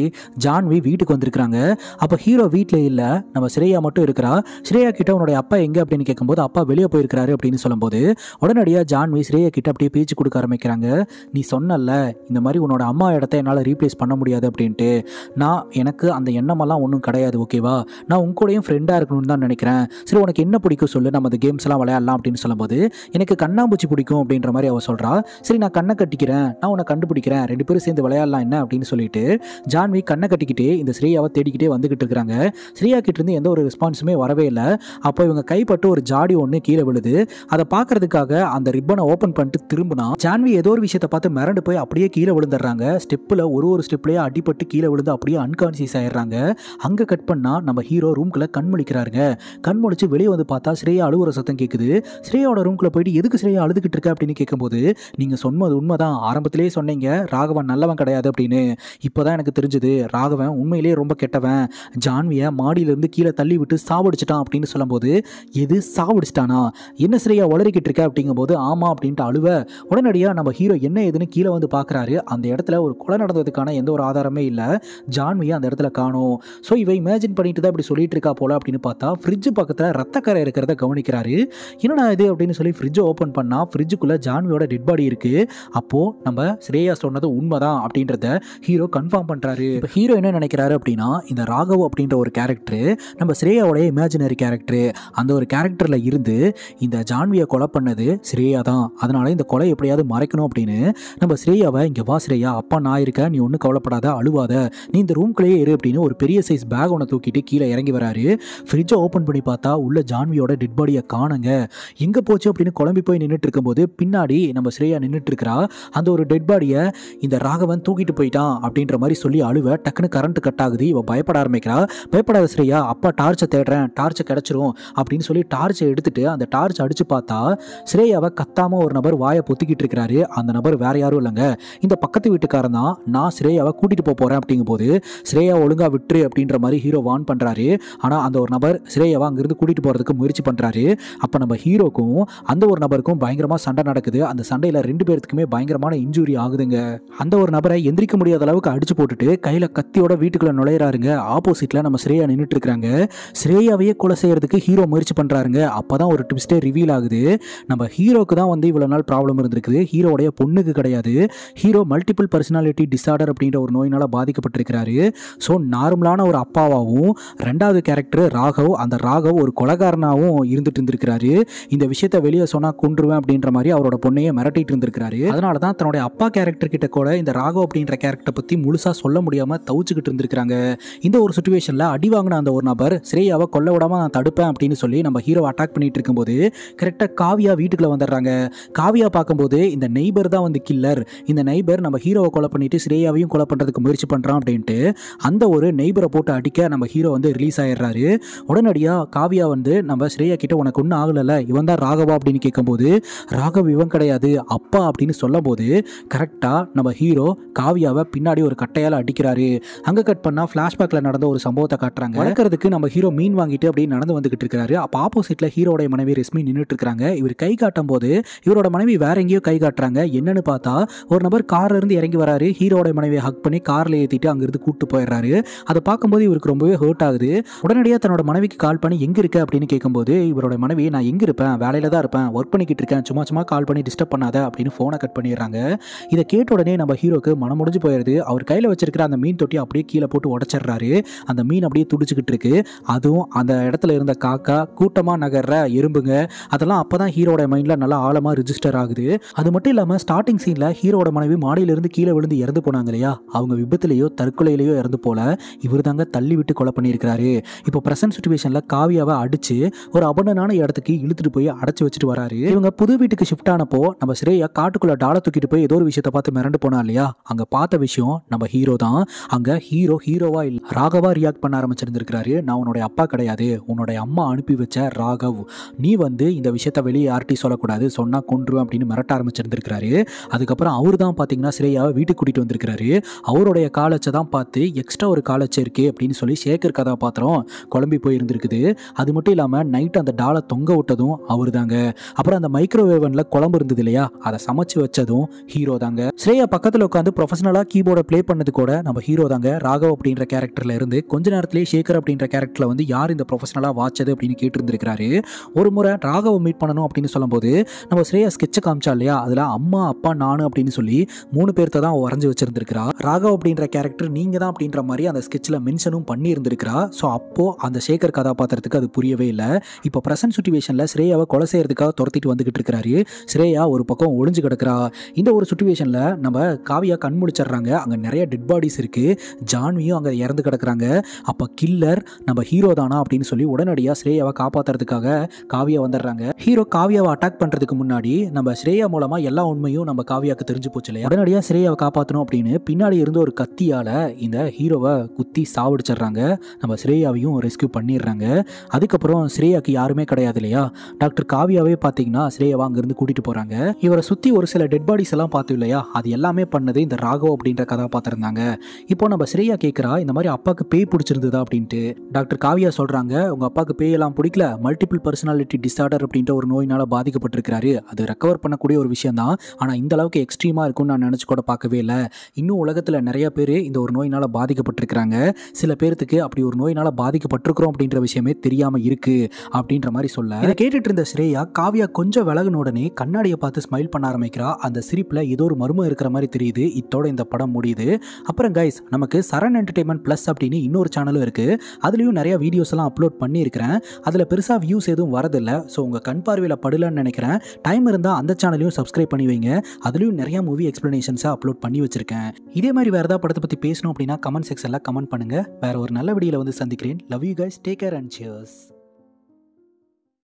ஜான்வி வீட்டுக்கு வந்திருக்காங்க. அப்ப ஹீரோ வீட்டில் இல்ல, நம்ம ஸ்ரேயா மட்டும் இருக்கிறா. ஸ்ரேயா கிட்ட உன்னுடைய அப்பா எங்க அப்படின்னு கேட்கும்போது அப்பா வெளியே போயிருக்கிறாரு அப்படின்னு சொல்லும்போது உடனடியாக ஜான்வி ஸ்ரேயா கிட்ட அப்படியே பேச்சு கொடுக்க ஆரம்பிக்கிறாங்க. நீ சொன்னல இந்த மாதிரி உன்னோட அம்மா இடத்த என்னால் ரீப்ளேஸ் பண்ண முடியாது அப்படின்ட்டு. எனக்கு அந்த எண்ணமெல்லாம் ஒன்றும் கிடையாது, ஓகேவா? நான் உங்க கூடயும் ஃப்ரெண்டாக இருக்கணும்னு தான் நினைக்கிறேன். சரி உனக்கு என்ன பிடிக்கும் சொல்லு, நம்ம அந்த கேம்ஸ் எல்லாம் விளையாடலாம் அப்படின்னு சொல்லும்போது எனக்கு கண்ணாம்பூச்சி பிடிக்கும் அப்படின்ற மாதிரி அவ சொல்றா. சரி நான் கண்ணை கட்டிக்கிறேன், நான் உன்னை கண்டுபிடிக்கிறேன், 2 பேரும் சேர்ந்து விளையாடலாம் என்ன அப்படின்னு சொல்லிட்டு ஜான்வி கண்ணை கட்டிக்கிட்டே இந்த ஸ்ரேயாவை தேடிக்கிட்டே வந்துகிட்டு இருக்காங்க. ஸ்ரேயா கிட்ட இருந்து எந்த ஒரு ரெஸ்பான்ஸுமே வரவே இல்லை. அப்போ இவங்க கைப்பட்டு ஒரு ஜாடி ஒன்று கீழே விழுது. அதை பார்க்கறதுக்காக அந்த ரிப்பனை ஓப்பன் பண்ணிட்டு திரும்பினா ஜான்வி ஏதோ ஒரு விஷயத்தை பார்த்து மிரண்டு போய் அப்படியே கீழே விழுந்துடுறாங்க. ஸ்டெப்பில் ஒரு ஸ்டெப்லேயே அடிபட்டு கீழே விழுந்து அப்படியே அன்கான்சியஸ் ஆயிடுறாங்க. அங்கே கட் பண்ணா நம்ம ஹீரோ ரூம்குள்ள கண் முழிக்கிறாருங்க. கண் முழிச்சு வெளியே வந்து பார்த்தா ஸ்ரேயா அழுவுற சத்தம் கேட்குது. ஸ்ரேயாவோட ரூம்குள்ள போயிட்டு எதுக்கு ஸ்ரேயா அழுதுகிட்டு இருக்க அப்படின்னு கேட்கும்போது நீங்க சொன்னது உண்மைதான், ஆரம்பத்திலேயே சொன்னீங்க ராகவன் நல்லவன் கிடையாது அப்படின்னு. இப்போதான் எனக்கு தெரிஞ்சது ராகவன் உண்மையிலேயே ரொம்ப கெட்டவன். ஜான்வியை மாடியிலிருந்து கீழே தள்ளி விட்டு சாவடிச்சிட்டான் அப்படின்னு சொல்லும்போது எது சாவடிச்சிட்டானா, என்ன ஸ்ரேயா உளறிக்கிட்டு இருக்க அப்படிங்கும்போது ஆமா அப்படின்ட்டு அழுவ உடனடியாக நம்ம ஹீரோ என்ன ஏதுன்னு கீழே வந்து பார்க்குறாரு. அந்த இடத்துல ஒரு கொலை நடந்ததுக்கான எந்த ஒரு ஆதாரமே இல்லை. ஜான்வியை அந்த இடத்துல காணோம். ஸோ இவ இமேஜின் பண்ணிட்டு தான் இப்படி சொல்லிட்டு இருக்கா போல அப்படின்னு பார்த்தா ஃப்ரிட்ஜ் பக்கத்தில் ரத்தக்கரை இருக்கிறத கவனிக்கிறாரு. என்னடா இது அப்படின்னு சொல்லி ஃப்ரிட்ஜை ஓப்பன் பண்ணா ஃப்ரிட்ஜுக்குள்ள ஜான்வியோட டெட் பாடி இருக்கு. அப்போ நம்ம ஸ்ரேயா சொன்னது உண்மைதான் அப்படின்றத ஹீரோ கன்ஃபார்ம் பண்றாரு. இப்போ ஹீரோ என்ன நினைக்கிறாரு அப்படின்னா இந்த ராகவ் அப்படின்ற ஒரு கேரக்டர் நம்ம ஸ்ரேயாவோட இமேஜினரி கேரக்டர். அந்த ஒரு கேரக்டர்ல இருந்து இந்த ஜான்வியை கொலை பண்ணது ஸ்ரேயா தான். அதனால இந்த கொலை எப்படியாவது மறைக்கணும் அப்படின்னு நம்ம ஸ்ரேயாவை இங்க வா ஸ்ரேயா, அப்பா நான் இருக்கேன், நீ ஒன்றும் கவலைப்படாத, அழுவாத, நீ இந்த ரூம்குள்ளேயே இரு அப்படின்னு ஒரு பெரிய சைஸ் பேக் ஒன்று தூக்கிட்டு கீழே இறங்கி வராரு. ஃப்ரிட்ஜை ஓப்பன் பண்ணி பார்த்தா உள்ள ஜான்வியோட டெட் பாடியை காணுங்க. எங்க போச்சு அப்படின்னு குழம்பி போய் நின்றுட்டு இருக்கும்போது பின்னாடி நம்ம ஸ்ரேயா நின்றுட்டு இருக்கிறா. அந்த ஒரு டெட் பாடியை இந்த ராகவன் தூக்கிட்டு போயிட்டான் அப்படின்ற மாதிரி சொல்லி அழுவ டக்குன்னு கரண்ட் கட் ஆகுது. இவ பயப்பட ஆரம்பிக்கிறா. பயப்படாத ஸ்ரேயா, அப்பா டார்ச்சை தேடுறேன், டார்ச்சை கிடைச்சிரும் அப்படின்னு சொல்லி டார்ச்சை எடுத்துட்டு அந்த டார்ச் அடிச்சு பார்த்தா ஸ்ரேயாவை கத்தாம ஒரு நபர் வாயை பொத்திக்கிட்டு இருக்கிறாரு. அந்த நபர் வேற யாரும் இல்லைங்க, இந்த பக்கத்து வீட்டுக்காரன் தான். நான் ஸ்ரேயாவை கூட்டிட்டு போறேன் அப்படிங்கும் போது ஸ்ரேயா ஒழுங்கா விட்டுரு அப்படின்ற மாதிரி ஹீரோ வார்ன் பண்றாரு. ஆனா அந்த ஒரு நபர் ஸ்ரேயாவை அங்கிருந்து கூட்டிட்டு போறதுக்கு முயற்சி பண்றாரு. அப்ப நம்ம ஹீரோக்கும் அந்த ஒரு நபருக்கும் பயங்கரமா சண்டை நடக்குது. அந்த சண்டையில 2 பேருக்குமே பயங்கரமான இன்ஜூரி ஆகுதுங்க. அந்த ஒரு நபரை எந்திரிக்க முடியாத அளவுக்கு அடிச்சு போட்டுட்டு கையில கத்தியோட வீட்டுக்குள்ள நுழையிறாருங்க. ஆப்போசிட்ல நம்ம ஸ்ரேயா நின்றுட்டு இருக்காங்க. ஸ்ரேயாவையே கொலை செய்யறதுக்கு ஹீரோ முயற்சி பண்றாருங்க. அப்பதான் ஒரு ட்விஸ்டே ரிவீல் ஆகுது. நம்ம ஹீரோக்கு தான் இவ்வளவு நாள் ப்ராப்ளம் இருந்திருக்குது, ஹீரோடைய பொண்ணுக்கு கிடையாது. ஹீரோ மல்டிபிள் பர்சனாலிட்டி டிசார்டர் அப்படின்ற ஒரு நோயினால பாதிக்கப்பட்டிருக்கிறாரு. ஸோ நார்மலான ஒரு அப்பாவாகவும் 2வது கேரக்டர் ராகவ், அந்த ராகவ் ஒரு கொலைகாரனாகவும் இருந்துட்டு இருந்திருக்கிறாரு. இந்த விஷயத்தை வெளியே சொன்னா கொன்றுவேன் அப்படின்ற மாதிரி அவரோட பொண்ணையே மிரட்டிட்டு இருந்திருக்கிறாரு. அதனால தான் தன்னுடைய அப்பா கேரக்டர் கிட்ட கூட இந்த ராகவ் அப்படின்ற கேரக்டரை பத்தி முழுசா சொல்ல முடியாம தவிச்சுக்கிட்டு இருந்திருக்காங்க. இந்த ஒரு சிச்சுவேஷன்ல அடி வாங்கின அந்த ஒரு நபர் ஸ்ரேயாவை கொல்ல விடாம நான் தடுப்பேன் அப்படின்னு சொல்லி நம்ம ஹீரோ அட்டாக் பண்ணிட்டு இருக்கும்போது கரெக்டா காவியா வீட்டுக்குள்ள வந்துடுறாங்க. காவியா பார்க்கும்போது இந்த நெய்பர் தான் கில்லர். இந்த நெய்பர் நம்ம ஹீரோவை கொலை பண்ணிட்டு ஸ்ரேயாவையும் கொலை பண்றதுக்கு முயற்சி பண்றான் அப்படின்ட்டு அந்த ஒரு நெய்பரை போட்டு அடிக்க நம்ம ஹீரோ ரிலீஸ் ஆயிடுறாரு. உடனடியா காவியா நம்ம ஸ்ரேயா கிட்ட உனக்கு ஒன்றும் ஆகல, இவன் தான் ராகவா அப்படின்னு கேட்கும்போது ராகவ் இவன் கிடையாது அப்பா அப்படின்னு சொல்லும் போது கரெக்டா நம்ம ஹீரோ காவியாவை பின்னாடி ஒரு கட்டையால அடிக்கிறாரு. அங்க கட் பண்ணா பிளாஷ்பேக்ல நடந்த ஒரு சம்பவத்தை காட்டுறாங்க. வளர்க்கறதுக்கு நம்ம ஹீரோ மீன் வாங்கிட்டு அப்படியே நடந்து வந்துகிட்டு இருக்காரு. அப்ப ஆப்போசிட்ல ஹீரோட மனைவி ரெஸ்மி நின்றுட்டு இருக்காங்க. இவர் கை காட்டும் போது இவரோட மனைவி வேற எங்கேயோ கை காட்டுறாங்க. என்னன்னு பார்த்தா ஒரு நபர் கார்ல இருந்து இறங்கி வராரு. ஹீரோட மனைவியை ஹக் பண்ணி கார்ல ஏத்திட்டு அங்கிருந்து கூட்டு போயிடுறாரு. அதை பார்க்கும்போது இவருக்கு ரொம்பவே ஹர்ட் ஆகுது. உடனடியாக தன்னோட மனைவிக்கு கால் பண்ணி எங்க இருக்க அப்படின்னு கேட்கும்போது இவரோட மனைவி நான் எங்க இருப்பேன், வேலையில தான் இருப்பேன், ஒர்க் பண்ணிக்கிட்டு இருக்கேன், சும்மா கால் பண்ணி டிஸ்டர்ப் பண்ணாத அப்படின்னு போனை கட் பண்ணிடுறாங்க. இதை கேட்ட உடனே நம்ம ஹீரோக்கு மனம் முடிஞ்சு போயிருது. அவர் கையில வச்சிருக்கிற அந்த மீன் தொட்டி அப்படியே கீழே போட்டு உடைச்சிடுறாரு. அந்த மீன் அப்படியே துடிச்சுக்கிட்டு இருக்கு. அதுவும் அந்த இடத்துல இருந்த காக்கா, கூட்டமா நகர்ற எறும்புங்க, அதெல்லாம் அப்பதான் ஹீரோட மைண்ட்ல நல்லா ஆழமா ரிஜிஸ்டர் ஆகுது. அது மட்டும் இல்லாம ஸ்டார்டிங் சீன்ல ஹீரோட மனைவி மாடியில இருந்து கீழே விழுந்து இறந்து போனாங்க இல்லையா, அவங்க விபத்துலயோ தற்கொலையிலயோ இறந்து போல இவர் தாங்க தள்ளி விட்டு கொலை பண்ணியிருக்கிறாரு. இப்போ பிரசன்ட் சிச்சுவேஷன்ல காவியாவை அடிச்சு ஒரு அபண்டனான இடத்துக்கு இழுத்துட்டு போய் அடைச்சு வச்சுட்டு வராரு. இவங்க புது வீட்டுக்கு ஷிஃப்ட் ஆனப்போ நம்ம ஸ்ரேயா காட்டுக்குள்ள டாலை தூக்கிட்டு போய் ஏதோ ஒரு விஷயத்தை பார்த்து மிரண்டு போனா இல்லையா, அங்க பார்த்த விஷயம் நம்ம ஹீரோ தான். அங்க ஹீரோவா இல்ல ராகவா ரியாக்ட் பண்ண ஆரம்பிச்சிருந்திருக்காரு. நான் உன்னுடைய அப்பா கிடையாது, உன்னுடைய அம்மா அனுப்பி வச்ச ராகவ், நீ இந்த விஷயத்த வெளியே யார்ட்டையும் சொல்லக்கூடாது, சொன்னா கொன்றுவேன் அப்படின்னு மிரட்ட ஆரம்பிச்சிருந்திருக்காரு. அதுக்கப்புறம் அவர் தான் பாத்தீங்கன்னா ஸ்ரேயாவை வீட்டுக்கு கூட்டிட்டு வந்திருக்காரு. அவருடைய காலச்சை தான் பார்த்து எக்ஸ்ட்ரா ஒரு காலச்சை இருக்கு அப்படின்னு சொல்லி சேகர் கதாபாத்திரம் குழம்பி போயிருந்திருக்குது. அது மட்டும் இல்லாமல் நைட் அந்த டாலை தொங்க விட்டதும் அவர் தாங்க. அப்புறம் அந்த மைக்ரோவேவனில் குழம்பு இருந்தது இல்லையா, அதை சமைச்சு வச்சதும் ஹீரோ தாங்க. ஸ்ரேயா பக்கத்தில் உட்காந்து ப்ரொஃபஷனலாக கீபோர்டை ப்ளே பண்ணது கூட நம்ம ஹீரோ தாங்க. ராகவ் அப்படின்ற கேரக்டரில் இருந்து கொஞ்ச நேரத்திலேயே சேகர் அப்படின்ற கேரக்டரில் வந்து யார் இந்த ப்ரொஃபஷனலாக வாட்சது அப்படின்னு கேட்டிருந்திருக்காரு. ஒரு முறை ராகவ் மீட் பண்ணணும் அப்படின்னு சொல்லும்போது நம்ம ஸ்ரேயா ஸ்கெட்சை காமிச்சா இல்லையா, அதில் அம்மா அப்பா நானு அப்படின்னு சொல்லி 3 பேர்த்த தான் வரைஞ்சி வச்சிருந்திருக்கிறா. ராகவ் அப்படின்ற கேரக்டர் நீங்கள் தான் அப்படின்ற மாதிரி அந்த ஸ்கெட்சில் மென்ஷனும் பண்ணி இருந்திருக்கிறா. ஸோ அப்போது அந்த சேகர் கதாபாத்திரத்துக்கு அது புரியவே இல்லை. இப்போ ப்ரெசன்ட் சுச்சுவேஷனில் ஸ்ரேயாவை கொலை செய்யறதுக்காக துரத்திட்டு வந்துகிட்டு இருக்கிறாரு. ஸ்ரேயா ஒரு பக்கம் ஒளிஞ்சு கிடக்கிறா. இந்த ஒரு சுச்சுவேஷனில் நம்ம காவியா கண் முழிச்சிடுறாங்க. அங்கே நிறைய டெட் பாடிஸ் இருக்குது. ஜான்வியும் அங்கே இறந்து கிடக்குறாங்க. அப்போ கில்லர் நம்ம ஹீரோ தானா அப்படின்னு சொல்லி உடனடியாக ஸ்ரேயாவை காப்பாற்றுறதுக்காக காவியா வந்துடுறாங்க. ஹீரோ காவியாவை அட்டாக் பண்ணுறதுக்கு முன்னாடி நம்ம ஸ்ரேயா மூலமாக எல்லா உண்மையும் நம்ம காவியாவுக்கு தெரிஞ்சு போச்சு இல்லையா. உடனடியாக ஸ்ரேயாவை காப்பாற்றணும் அப்படின்னு பின்னாடி இருந்து ஒரு கத்தியால் இந்த ஹீரோவை குத்தி சாவடிச்சிடுறாங்க. நம்ம ஸ்ரேயாவையும் ரெஸ்கியூ பண்ணிடுறாங்க. அதுக்கப்புறம் ஸ்ரேயாவுக்கு யாருமே கிடையாது இல்லையா. டாக்டர் காவியாவே பார்த்தீங்கன்னா ஸ்ரேயாவை அங்கேருந்து கூட்டிகிட்டு போகிறாங்க. இவரை சுற்றி ஒரு சில டெட் பாடிஸ் எல்லாம் பார்த்தோம் இல்லையா, அது எல்லாமே பண்ணது இந்த ராகவ் அப்படின்ற கதாபாத்திரம் தாங்க. இப்போ நம்ம ஸ்ரேயா கேட்குறா, இந்த மாதிரி அப்பாவுக்கு பேய் பிடிச்சிருந்ததா அப்படின்ட்டு. டாக்டர் காவியா சொல்கிறாங்க, உங்கள் அப்பாவுக்கு பேயெல்லாம் பிடிக்கல, மல்டிபிள் பர்சனாலிட்டி டிஸார்டர் அப்படின்ற ஒரு நோயினால் பாதிக்கப்பட்டிருக்கிறாரு. அது ரெக்கவர் பண்ணக்கூடிய ஒரு விஷயம் தான். ஆனால் இந்த அளவுக்கு எக்ஸ்ட்ரீமாக இருக்கும்னு நான் நினச்சி கூட பார்க்கவே இல்லை. இன்னும் உலகத்தில் நிறைய பேர் இந்த ஒரு நோயினால் பாதிக்கப்பட்டிருக்கிறாங்க. சில பேர்த்துக்கு அப்படி ஒரு நோயினால் பாதிக்கப்பட்டிருக்கிறோம் அப்படின்ற விஷயமே தெரியாமல் இருக்குது அப்படின்ற மாதிரி சொல்ல, இதை கேட்டுட்டு இருந்த ஸ்ரேயா காவியா கொஞ்சம் விலகுன உடனே கண்ணாடியை பார்த்து ஸ்மைல் பண்ண ஆரம்பிக்கிறா. அந்த சிரிப்பில் ஏதோ ஒரு மர்மம் இருக்கிற மாதிரி தெரியுது. இத்தோட இந்த படம் முடியுது. அப்புறம் கைஸ், நமக்கு சரண் என்டர்டைன்மெண்ட் ப்ளஸ் அப்படின்னு இன்னொரு சேனலும் இருக்குது. அதுலேயும் நிறைய வீடியோஸ் எல்லாம் அப்லோட் பண்ணியிருக்கிறேன். அதில் பெருசாக வியூஸ் எதுவும் வரதில்லை. ஸோ உங்கள் கண் பார்வையில் படலன்னு நினைக்கிறேன். டைம் இருந்தால் அந்த சேனலையும் சப்ஸ்கிரைப் பண்ணி வைங்க. அதுலேயும் நிறைய மூவி எக்ஸ்பிளனேஷன்ஸை அப்லோட் பண்ணி வச்சிருக்கேன். இதே மாதிரி வேறு ஏதாவது படத்தை பற்றி பேசணும் அப்படின்னா கமெண்ட் செக்ஷனில் கமெண்ட் பண்ணுங்கள். வேறு ஒரு நல்ல வீடியோவில் வந்து சந்திக்கிறேன். Love you guys, take care and cheers.